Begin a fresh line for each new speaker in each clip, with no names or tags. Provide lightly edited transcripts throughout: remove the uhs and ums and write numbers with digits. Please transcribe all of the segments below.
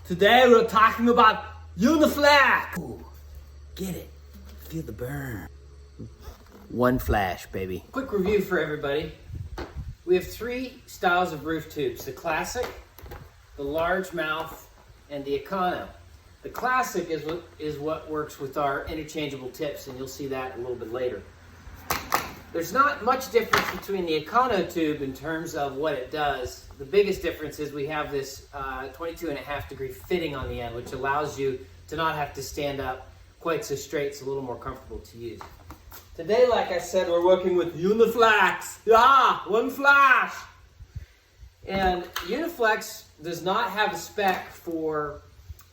Today we're talking about Uniflex. Ooh, get it? Feel the burn. OneFlash, baby. Quick review for everybody. We have three styles of roof tubes: the classic, the large mouth, and the econo. The classic is what works with our interchangeable tips, and you'll see that a little bit later. There's not much difference between the econo tube in terms of what it does. The biggest difference is we have this 22.5 degree fitting on the end, which allows you to not have to stand up quite so straight. It's a little more comfortable to use. Today, like I said, we're working with Uniflex. OneFlash. And Uniflex does not have a spec for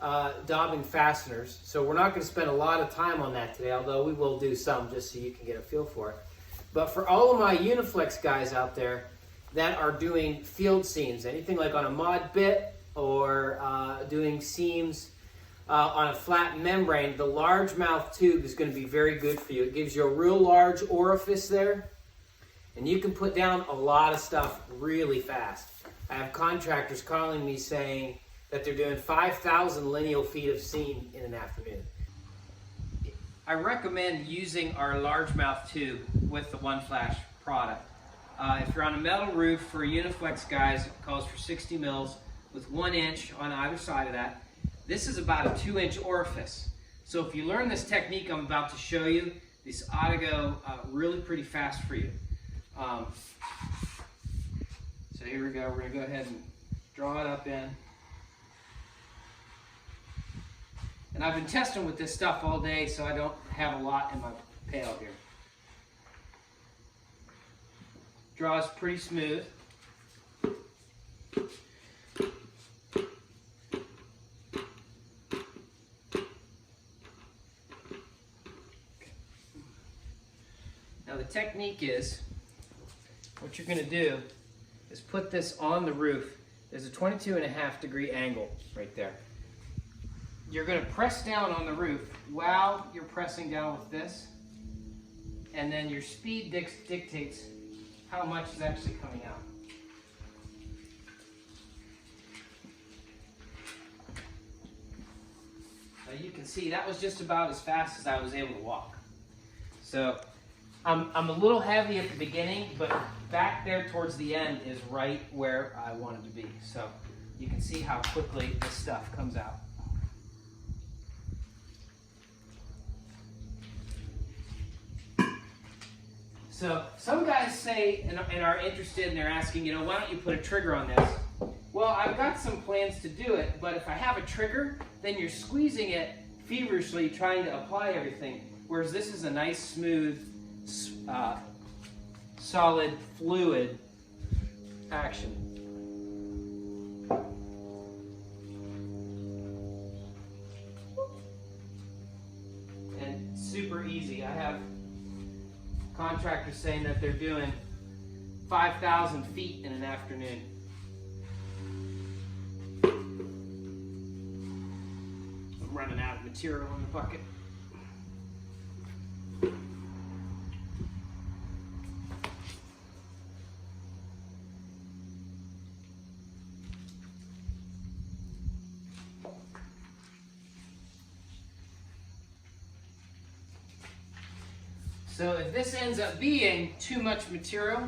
daubing fasteners, so we're not going to spend a lot of time on that today, although we will do some just so you can get a feel for it. But for all of my Uniflex guys out there that are doing field seams, anything like on a mod bit or doing seams on a flat membrane, the large mouth tube is going to be very good for you. It gives you a real large orifice there, and you can put down a lot of stuff really fast. I have contractors calling me saying that they're doing 5,000 lineal feet of seam in an afternoon. I recommend using our largemouth tube with the OneFlash product. If you're on a metal roof for Uniflex guys, it calls for 60 mils with 1 inch on either side of that. This is about a 2-inch orifice. So if you learn this technique I'm about to show you, this ought to go really pretty fast for you. So here we go. We're going to go ahead and draw it up in. And I've been testing with this stuff all day, so I don't have a lot in my pail here. Draws pretty smooth. Now the technique is, what you're going to do is put this on the roof. There's a 22.5 degree angle right there. You're going to press down on the roof while you're pressing down with this, and then your speed dictates how much is actually coming out. Now you can see that was just about as fast as I was able to walk. So I'm a little heavy at the beginning, but back there towards the end is right where I wanted to be. So you can see how quickly this stuff comes out. So some guys say and are interested, and they're asking, why don't you put a trigger on this? Well, I've got some plans to do it, but if I have a trigger, then you're squeezing it feverishly trying to apply everything, whereas this is a nice, smooth, solid, fluid action. And super easy. I have contractors saying that they're doing 5,000 feet in an afternoon. I'm running out of material in the bucket. So if this ends up being too much material,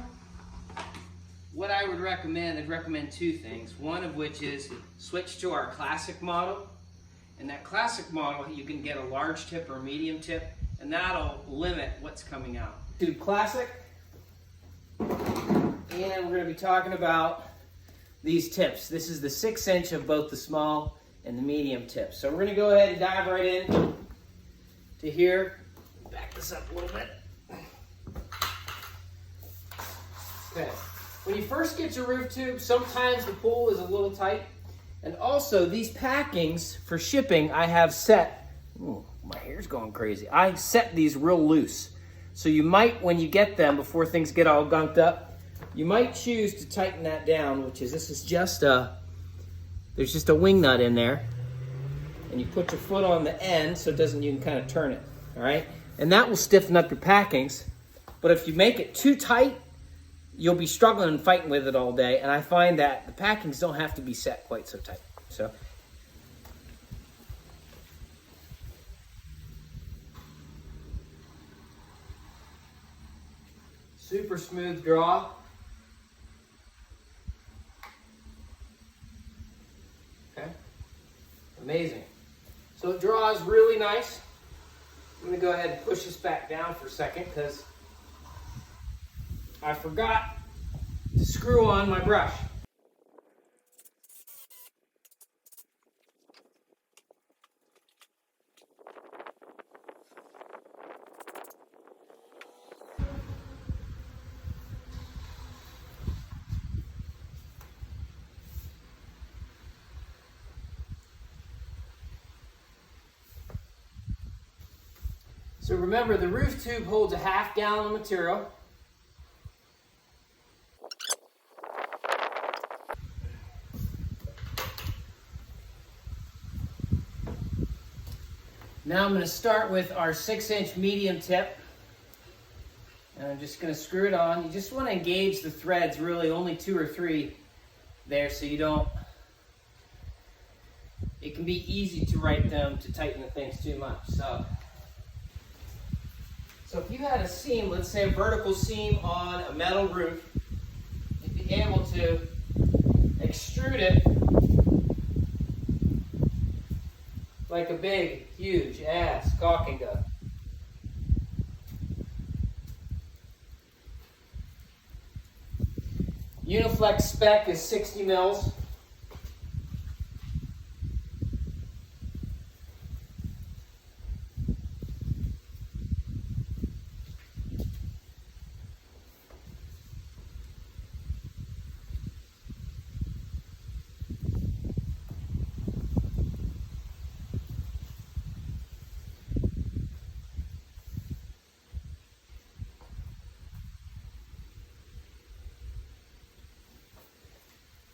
what I would recommend, I'd recommend two things. One of which is switch to our classic model. And that classic model, you can get a large tip or a medium tip, and that'll limit what's coming out. Tube classic. And we're going to be talking about these tips. This is the 6-inch of both the small and the medium tips. So we're going to go ahead and dive right in to here. Back this up a little bit. Okay. When you first get your roof tube, sometimes the pull is a little tight. And also, these packings for shipping, I have set, ooh, my hair's going crazy. I set these real loose. So you might, when you get them, before things get all gunked up, you might choose to tighten that down, which is, this is just there's just a wing nut in there. And you put your foot on the end so it doesn't, you can kind of turn it, all right? And that will stiffen up your packings. But if you make it too tight, you'll be struggling and fighting with it all day. And I find that the packings don't have to be set quite so tight. So Super smooth draw. Okay, amazing. So it draws really nice. I'm going to go ahead and push this back down for a second because I forgot to screw on my brush. So remember, the roof tube holds a ½ gallon of material. Now I'm going to start with our 6-inch medium tip. And I'm just going to screw it on. You just want to engage the threads, really only 2 or 3 there, so you don't, it can be easy to write them to tighten the things too much. So if you had a seam, let's say a vertical seam on a metal roof, you'd be able to extrude it like a big, huge ass caulking gun. Uniflex spec is 60 mils.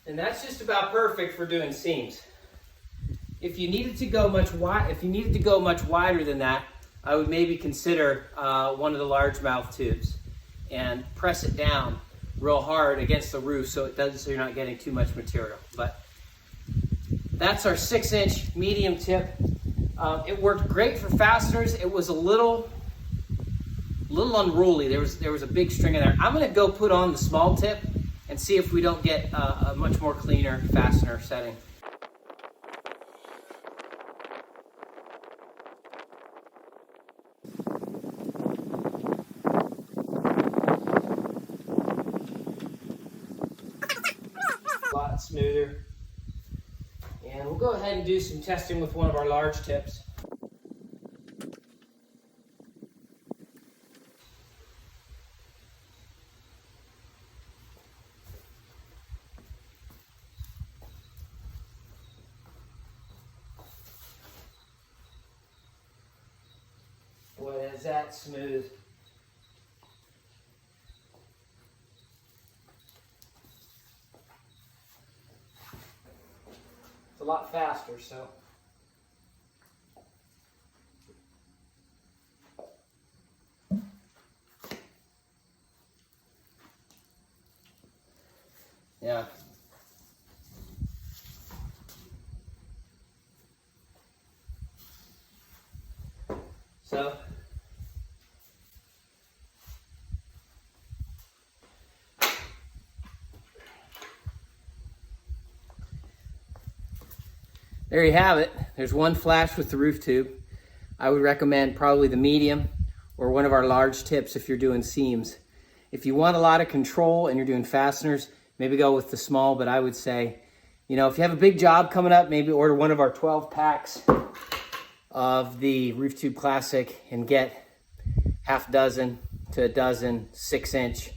And that's just about perfect for doing seams. If you needed to go much wider than that, I would maybe consider one of the largemouth tubes and press it down real hard against the roof so you're not getting too much material. But that's our 6-inch medium tip. It worked great for fasteners. It was a little unruly. There was a big string in there. I'm going to go put on the small tip and see if we don't get a much more cleaner fastener setting. A lot smoother. And we'll go ahead and do some testing with one of our large tips. Boy, is that smooth. It's a lot faster, so. Yeah. So, there you have it. There's one flash with the roof tube. I would recommend probably the medium or one of our large tips if you're doing seams. If you want a lot of control and you're doing fasteners, maybe go with the small, but I would say, you know, if you have a big job coming up, maybe order one of our 12 packs of the Roof Tube Classic and get half dozen to a dozen 6-inch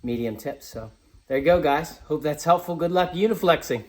medium tips. So there you go, guys. Hope that's helpful. Good luck uniflexing.